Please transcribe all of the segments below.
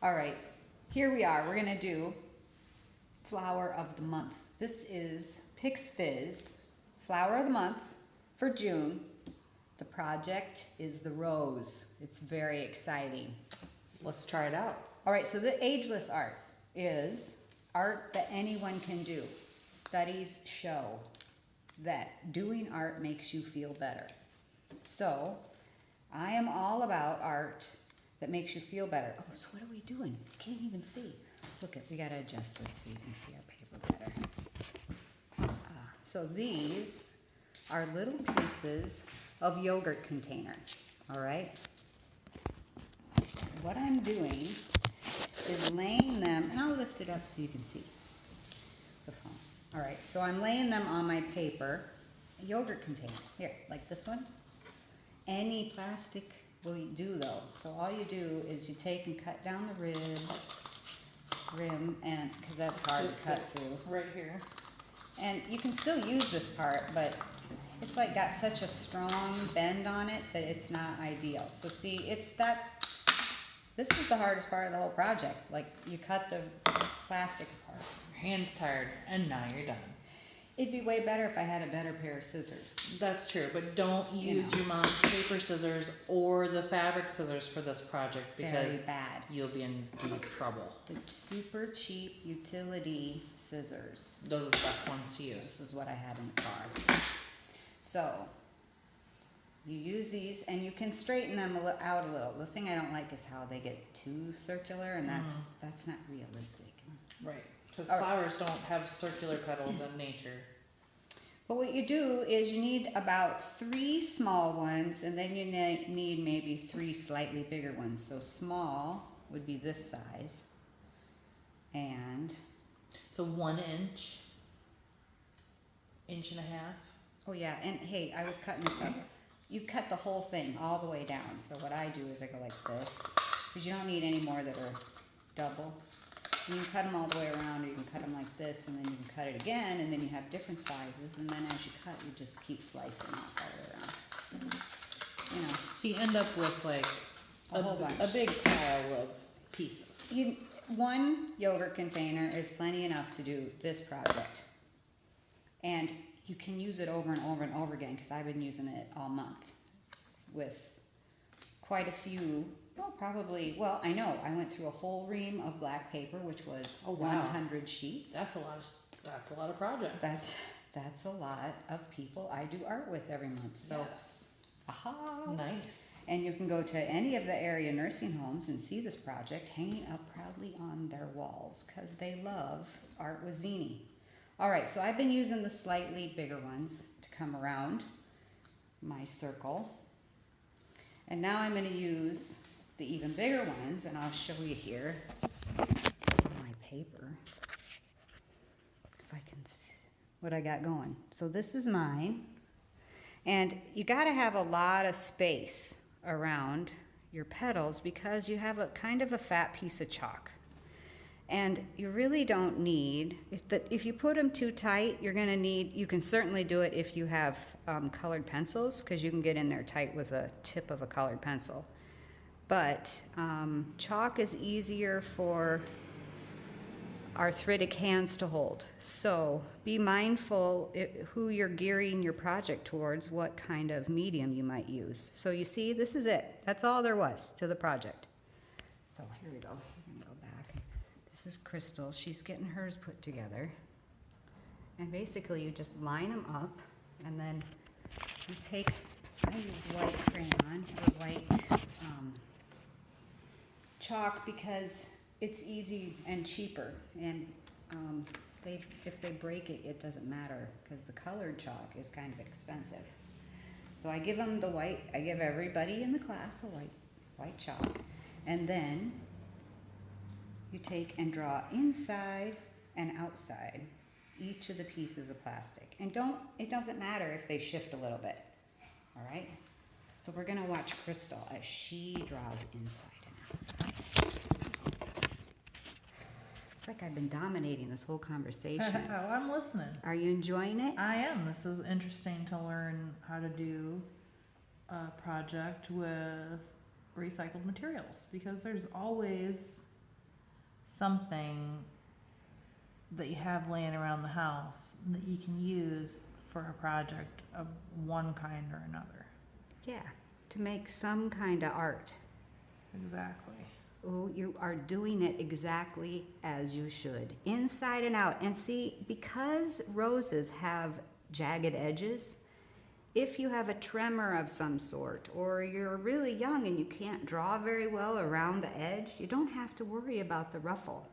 All right, here we are. We're gonna do flower of the month. This is PiX FiZ, flower of the month for June. The project is the rose. It's very exciting. Let's try it out. All right, so the ageless art is art that anyone can do. Studies show that doing art makes you feel better. So I am all about art that makes you feel better. Oh, so what are we doing? Can't even see. Look, we gotta adjust this so you can see our paper better. So these are little pieces of yogurt container, all right? What I'm doing is laying them, and I'll lift it up so you can see the phone. All right, so I'm laying them on my paper, a yogurt container, here, like this one. Any plastic will do though. So all you do is you take and cut down the rim, and because that's hard to cut through. Right here. And you can still use this part, but it's like got such a strong bend on it that it's not ideal. So see, this is the hardest part of the whole project. Like you cut the plastic apart. Your hand's tired, and now you're done. It'd be way better if I had a better pair of scissors. That's true, but don't use your mom's paper scissors or the fabric scissors for this project because Very bad. you'll be in deep trouble. The super cheap utility scissors. Those are the best ones to use. This is what I had in the car. So you use these and you can straighten them out a little. The thing I don't like is how they get too circular, and that's not realistic. Right, because flowers don't have circular petals in nature. But what you do is you need about 3 small ones, and then you need maybe 3 slightly bigger ones. So small would be this size, and So 1 inch, inch and a half. oh yeah, and hey, I was cutting this up. You cut the whole thing all the way down. So what I do is I go like this, because you don't need any more that are double. You can cut them all the way around, or you can cut them like this, and then you can cut it again, and then you have different sizes, and then as you cut, you just keep slicing off all the way around. You know, So you end up with like a whole bunch. a big pile of pieces. One yogurt container is plenty enough to do this project. And you can use it over and over and over again, because I've been using it all month with quite a few. Well, probably, well, I know, I went through a whole ream of black paper, which was 100 sheets. That's a lot of projects. That's a lot of people I do art with every month, so. Yes. Aha. Nice. And you can go to any of the area nursing homes and see this project hanging up proudly on their walls, because they love art with zini. All right, so I've been using the slightly bigger ones to come around my circle. And now I'm going to use the even bigger ones, and I'll show you here on my paper if I can see what I got going. So this is mine, and you got to have a lot of space around your petals because you have a kind of a fat piece of chalk, and you really don't need, if you put them too tight, you're going to need, you can certainly do it if you have colored pencils, because you can get in there tight with a tip of a colored pencil. But chalk is easier for arthritic hands to hold. So be mindful who you're gearing your project towards, what kind of medium you might use. So you see, this is it. That's all there was to the project. So here we go. We're gonna go back. This is Crystal. She's getting hers put together. And basically you just line them up, and then you take, I use white crayon or white chalk because it's easy and cheaper, and if they break it, it doesn't matter, because the colored chalk is kind of expensive. So I give them the white, I give everybody in the class a white chalk, and then you take and draw inside and outside each of the pieces of plastic. And it doesn't matter if they shift a little bit, all right? So we're gonna watch Crystal as she draws inside and outside. It's like I've been dominating this whole conversation. Oh, I'm listening. Are you enjoying it? I am. This is interesting to learn how to do a project with recycled materials, because there's always something that you have laying around the house that you can use for a project of one kind or another. Yeah, to make some kind of art. Exactly. Oh, you are doing it exactly as you should, inside and out. And see, because roses have jagged edges, if you have a tremor of some sort, or you're really young and you can't draw very well around the edge, you don't have to worry about the ruffle,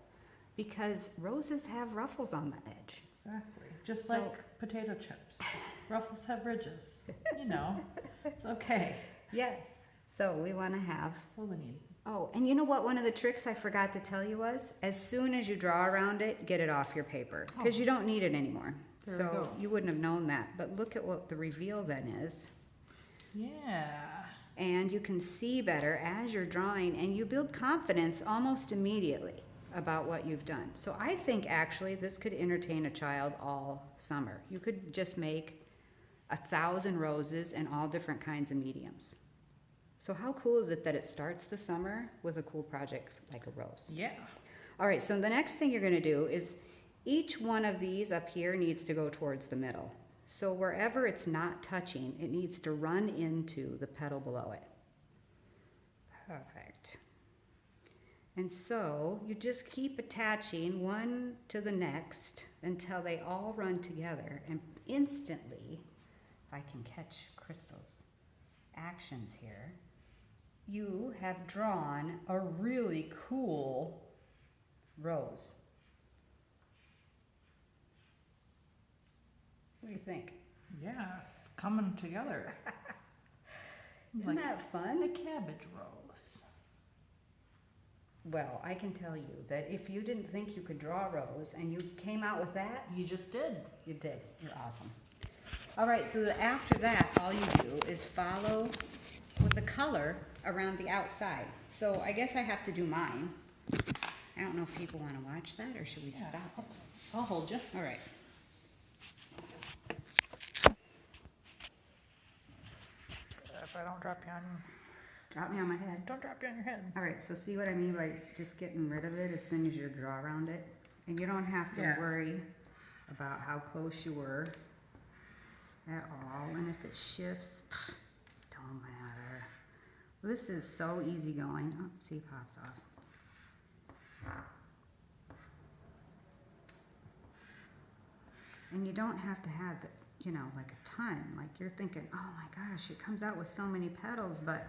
because roses have ruffles on the edge. Exactly. Just So- like potato chips. Ruffles have ridges. You know, it's okay. Yes. So we want to have. That's all they need. Oh, and you know what? One of the tricks I forgot to tell you was, as soon as you draw around it, get it off your paper, because you don't need it anymore. There we So go. you wouldn't have known that. But look at what the reveal then is. Yeah. And you can see better as you're drawing, and you build confidence almost immediately about what you've done. So I think actually this could entertain a child all summer. You could just make 1,000 roses in all different kinds of mediums. So how cool is it that it starts the summer with a cool project like a rose? Yeah. All right, so the next thing you're gonna do is each one of these up here needs to go towards the middle. So wherever it's not touching, it needs to run into the petal below it. Perfect. And so you just keep attaching one to the next until they all run together, and instantly, if I can catch Crystal's actions here, you have drawn a really cool rose. What do you think? Yeah, it's coming together. Isn't that A fun? cabbage rose. Well, I can tell you that if you didn't think you could draw a rose and you came out with that, You just did. you did. You're awesome. All right, so after that, all you do is follow with the color around the outside. So I guess I have to do mine. I don't know if people want to watch that, or should we Yeah. stop it? I'll hold you. All right. If I don't drop you on, Drop me on my head. don't drop you on your head. All right, so see what I mean by just getting rid of it as soon as you draw around it? And you don't have to Yeah. worry about how close you were at all. And if it shifts, don't matter. This is so easygoing. Oh, see, it pops off. And you don't have to have the, you know, like a ton. Like you're thinking, oh my gosh, it comes out with so many petals, but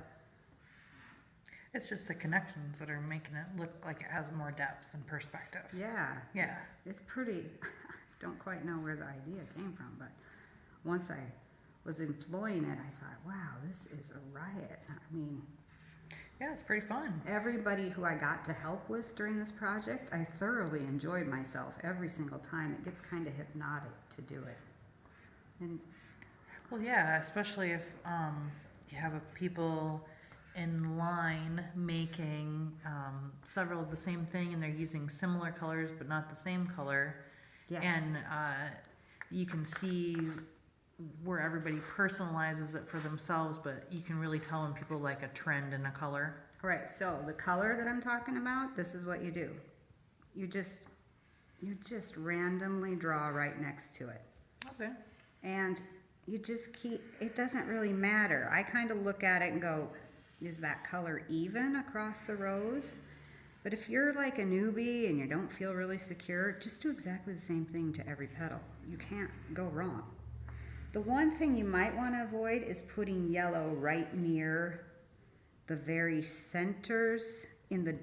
It's just the connections that are making it look like it has more depth and perspective. yeah, Yeah. it's pretty. I don't quite know where the idea came from, but once I was employing it, I thought, wow, this is a riot. I mean, Yeah, it's pretty fun. everybody who I got to help with during this project, I thoroughly enjoyed myself every single time. It gets kind of hypnotic to do it. And Well, yeah, especially if you have people in line making several of the same thing and they're using similar colors but not the same color. yes. And you can see where everybody personalizes it for themselves, but you can really tell when people like a trend in a color. All right, so the color that I'm talking about, this is what you do. You just randomly draw right next to it. Okay. And you just keep, it doesn't really matter. I kind of look at it and go, is that color even across the rows? But if you're like a newbie and you don't feel really secure, just do exactly the same thing to every petal. You can't go wrong. The one thing you might want to avoid is putting yellow right near the very centers in the,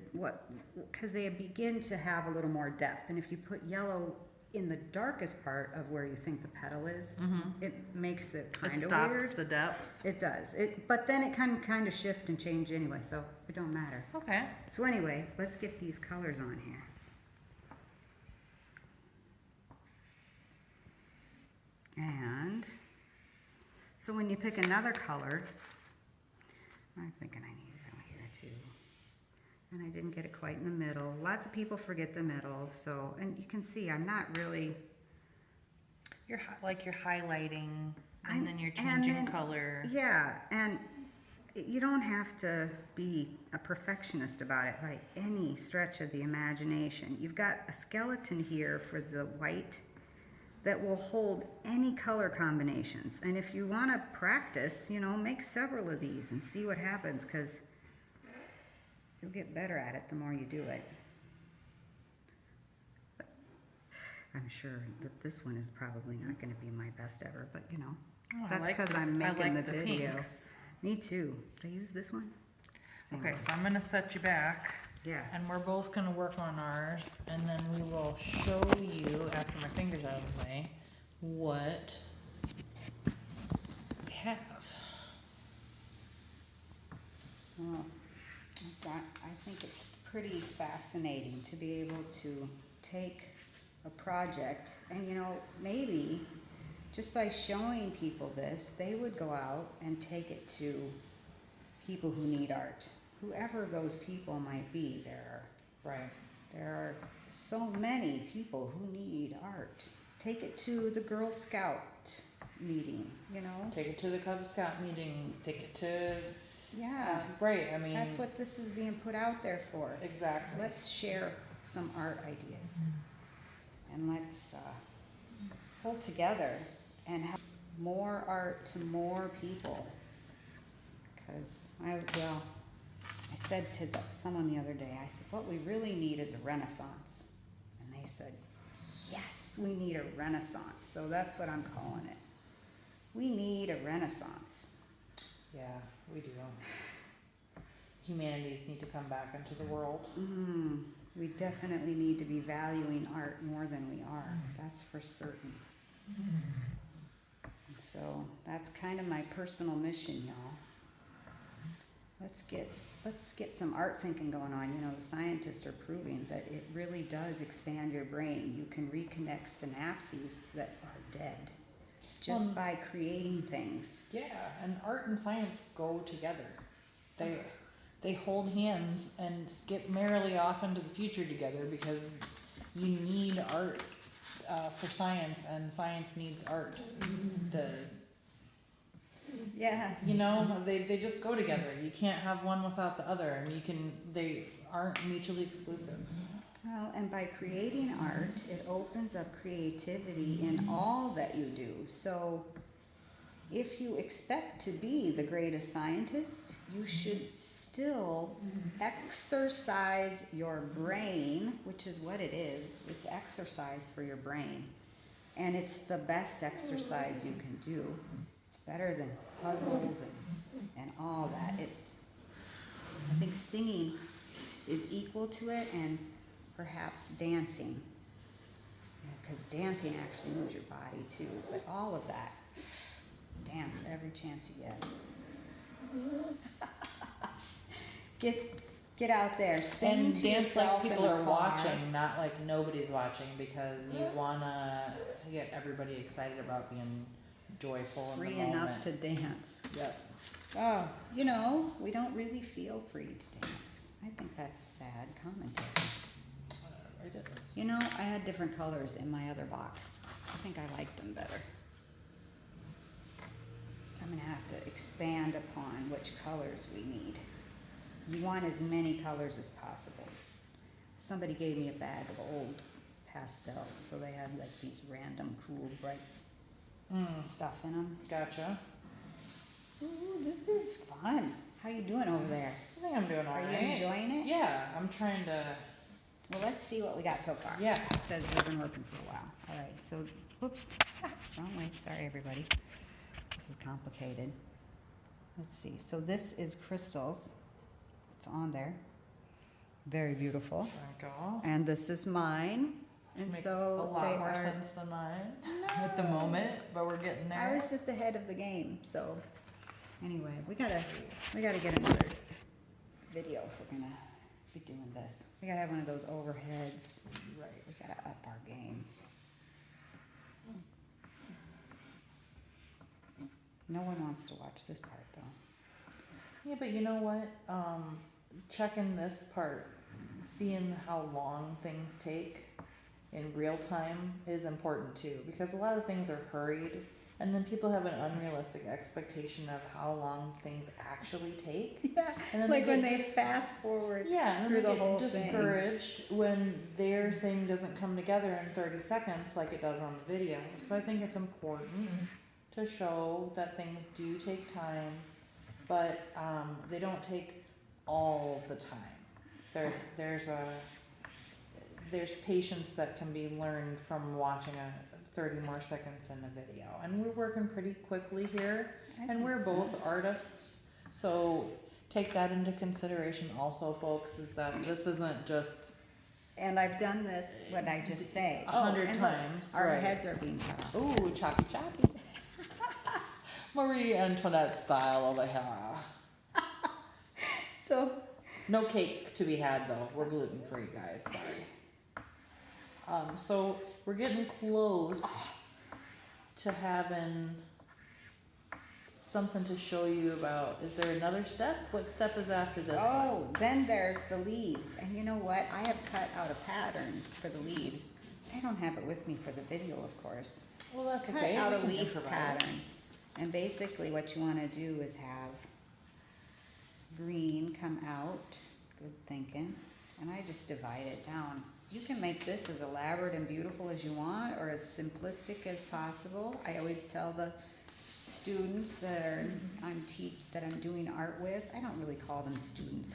because they begin to have a little more depth. And if you put yellow in the darkest part of where you think the petal is, it makes it kind It of stops weird. the depth. It does. But then it can kind of shift and change anyway, so it don't matter. Okay. So anyway, let's get these colors on here. And so when you pick another color, I'm thinking I need it over here too. And I didn't get it quite in the middle. Lots of people forget the middle, so, and you can see I'm not really, You're highlighting I'm- and then you're and changing then- color. yeah, and you don't have to be a perfectionist about it by any stretch of the imagination. You've got a skeleton here for the white that will hold any color combinations. And if you want to practice, you know, make several of these and see what happens, because you'll get better at it the more you do it. I'm sure that this one is probably not going to be my best ever, but you know, that's because I'm making the video. pinks. Me too. Did I use this one? Same Okay, one. so I'm gonna set you back. Yeah. And we're both gonna work on ours, and then we will show you, after my finger's out of the way, what we have. Well, I think it's pretty fascinating to be able to take a project and, you know, maybe just by showing people this, they would go out and take it to people who need art. Whoever those people might be, there are so many people who need art. Take it to the Girl Scout meeting, you know? Take it to the Cub Scout meetings, take it to, Yeah, right, I mean. that's what this is being put out there for. Exactly. Let's share some art ideas. And let's pull together and have more art to more people. Because I said to someone the other day, I said, what we really need is a renaissance. And they said, yes, we need a renaissance. So that's what I'm calling it. We need a renaissance. Yeah, we do. Humanities need to come back into the world. We definitely need to be valuing art more than we are. That's for certain. So that's kind of my personal mission, y'all. Let's get some art thinking going on. You know, the scientists are proving that it really does expand your brain. You can reconnect synapses that are dead just by creating things. Yeah, and art and science go together. They hold hands and skip merrily off into the future together, because you need art for science, and science needs art. Yes. You know, they just go together. You can't have one without the other, and they aren't mutually exclusive. Well, and by creating art, it opens up creativity in all that you do. So if you expect to be the greatest scientist, you should still exercise your brain, which is what it is. It's exercise for your brain. And it's the best exercise you can do. It's better than puzzles and all that. I think singing is equal to it, and perhaps dancing. Because dancing actually moves your body too. But all of that, dance every chance you get. Get out there, sing And to dance yourself like people in the are car. watching, not like nobody's watching, because you wanna get everybody excited about being joyful in Free the moment. enough to dance. Yep. Oh, you know, we don't really feel free to dance. I think that's a sad commentary. It is. You know, I had different colors in my other box. I think I liked them better. I'm gonna have to expand upon which colors we need. You want as many colors as possible. Somebody gave me a bag of old pastels, so they had like these random cool bright stuff in them. Gotcha. Ooh, this is fun. How you doing over there? I think I'm doing Are alright. you enjoying it? Yeah, I'm trying to. Well, let's see what we got so far. Yeah. It says we've been working for a while. All right, so, whoops, wrong way. Sorry, everybody. This is complicated. Let's see. So this is crystals. It's on there. Very beautiful. There we go. And this is mine. And Makes so a lot they more are. sense than mine at the moment, but we're getting I there. was just ahead of the game. So anyway, we gotta get another video if we're gonna be doing this. We gotta have one of those overheads. Right. We gotta up our game. No one wants to watch this part though. Yeah, but you know what? Checking this part, seeing how long things take in real time is important too, because a lot of things are hurried And then people have an unrealistic expectation of how long things actually take. Yeah, And then like when they just, fast forward yeah, and through then the they whole get thing. discouraged when their thing doesn't come together in 30 seconds like it does on the video. So I think it's important to show that things do take time, but they don't take all the time. There's patience that can be learned from watching 30 more seconds in a video. And we're working pretty quickly here, and we're both artists, so take that into consideration also, folks, is that this isn't just And I've done this, what I just say. 100 and times. Look, our right. heads are being cut off. Ooh, choppy choppy. Marie Antoinette style over here. So, No cake to be had though. We're gluten free, guys. Sorry. So we're getting close to having something to show you about. Is there another step? What step is after this one? then there's the leaves. And you know what? I have cut out a pattern for the leaves. I don't have it with me for the video, of course. Well, that's Cut okay. out We a can leaf improvise. pattern. And basically what you want to do is have green come out. Good thinking. And I just divide it down. You can make this as elaborate and beautiful as you want, or as simplistic as possible. I always tell the students that I'm doing art with, I don't really call them students,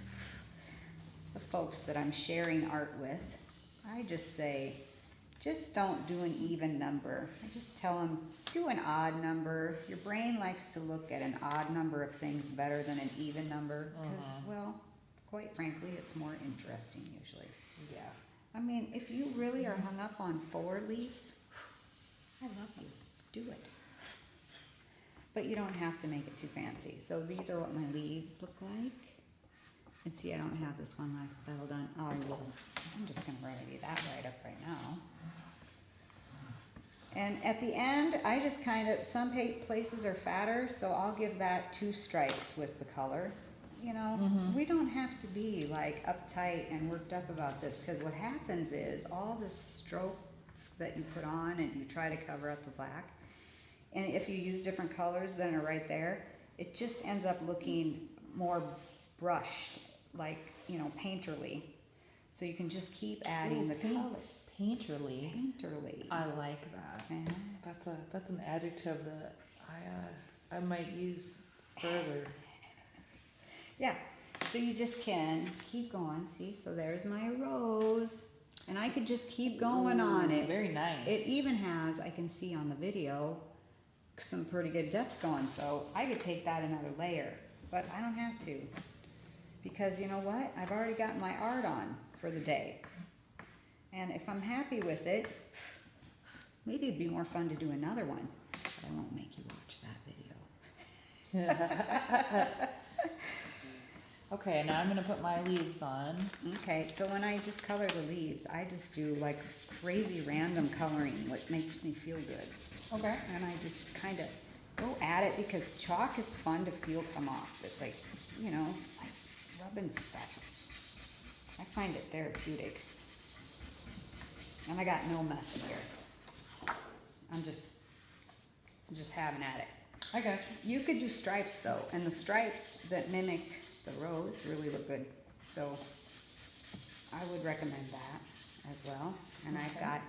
the folks that I'm sharing art with, I just say, just don't do an even number. I just tell them, do an odd number. Your brain likes to look at an odd number of things better than an even number, because, well, quite frankly, it's more interesting usually. Yeah. I mean, if you really are hung up on 4 leaves, I love you. Do it. But you don't have to make it too fancy. So these are what my leaves look like. And see, I don't have this one last petal done. Oh, I will. I'm just going to remedy that right up right now. And at the end, I just kind of, some places are fatter, so I'll give that 2 stripes with the color. You know, we don't have to be like uptight and worked up about this, because what happens is all the strokes that you put on and you try to cover up the black, and if you use different colors than are right there, it just ends up looking more brushed, like, you know, painterly. So you can just keep adding the color. Painterly. Painterly. I like that. That's an adjective that I might use further. Yeah, so you just can keep going. See, so there's my rose. And I could just keep going on it. Very nice. It even has, I can see on the video, some pretty good depth going. So I could take that another layer, but I don't have to. Because you know what? I've already got my art on for the day. And if I'm happy with it, maybe it'd be more fun to do another one. But I won't make you watch that video. Okay, now I'm gonna put my leaves on. Okay, so when I just color the leaves, I just do like crazy random coloring, which makes me feel good. Okay. And I just kind of go at it, because chalk is fun to feel come off. It's like, you know, like rubbing stuff. I find it therapeutic. And I got no method here. I'm just having at it. I got you. You could do stripes though, and the stripes that mimic the rose really look good. So I would recommend that as well. And I've got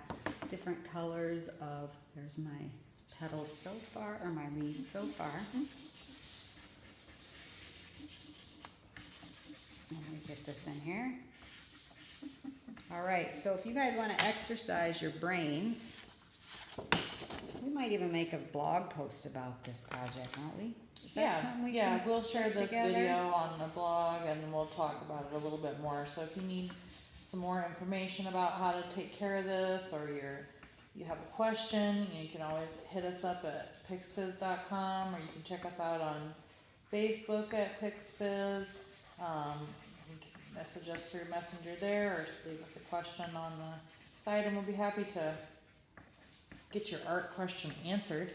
different colors of, there's my petals so far, or my leaves so far. Let me get this in here. All right, so if you guys want to exercise your brains, we might even make a blog post about this project, won't we? Is that something we can we'll share put this together? video on the blog and we'll talk about it a little bit more. So if you need some more information about how to take care of this, or you have a question, you can always hit us up at PiXFiz.com, or you can check us out on Facebook at PiX FiZ. You can message us through Messenger there, or just leave us a question on the site, and we'll be happy to get your art question answered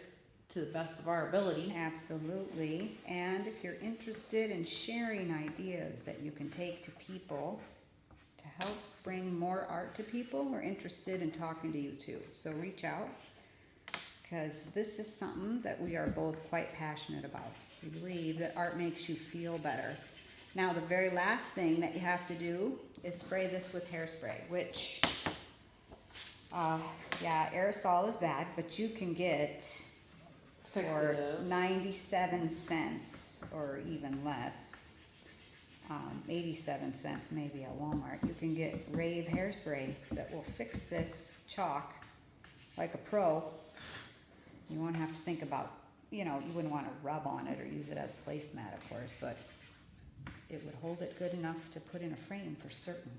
to the best of our ability. Absolutely. And if you're interested in sharing ideas that you can take to people to help bring more art to people, we're interested in talking to you too. So reach out, because this is something that we are both quite passionate about. We believe that art makes you feel better. Now, the very last thing that you have to do is spray this with hairspray, which, yeah, aerosol is bad, but you can get for Fixative. 97 cents or even less, 87 cents maybe at Walmart. You can get Rave hairspray that will fix this chalk like a pro. You won't have to think about, you know, you wouldn't want to rub on it or use it as placemat, of course, but it would hold it good enough to put in a frame for certain.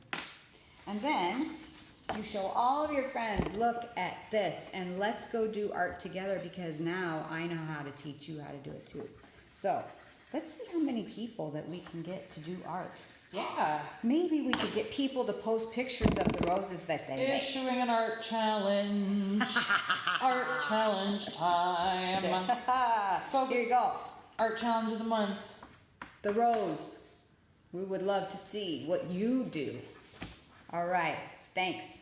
And then you show all of your friends, look at this, and let's go do art together, because now I know how to teach you how to do it too. So let's see how many people that we can get to do art. Yeah. Maybe we could get people to post pictures of the roses that they make. Issuing an art challenge. Art challenge time. Folks, Here you go. Art challenge of the month. The rose. We would love to see what you do. All right. Thanks.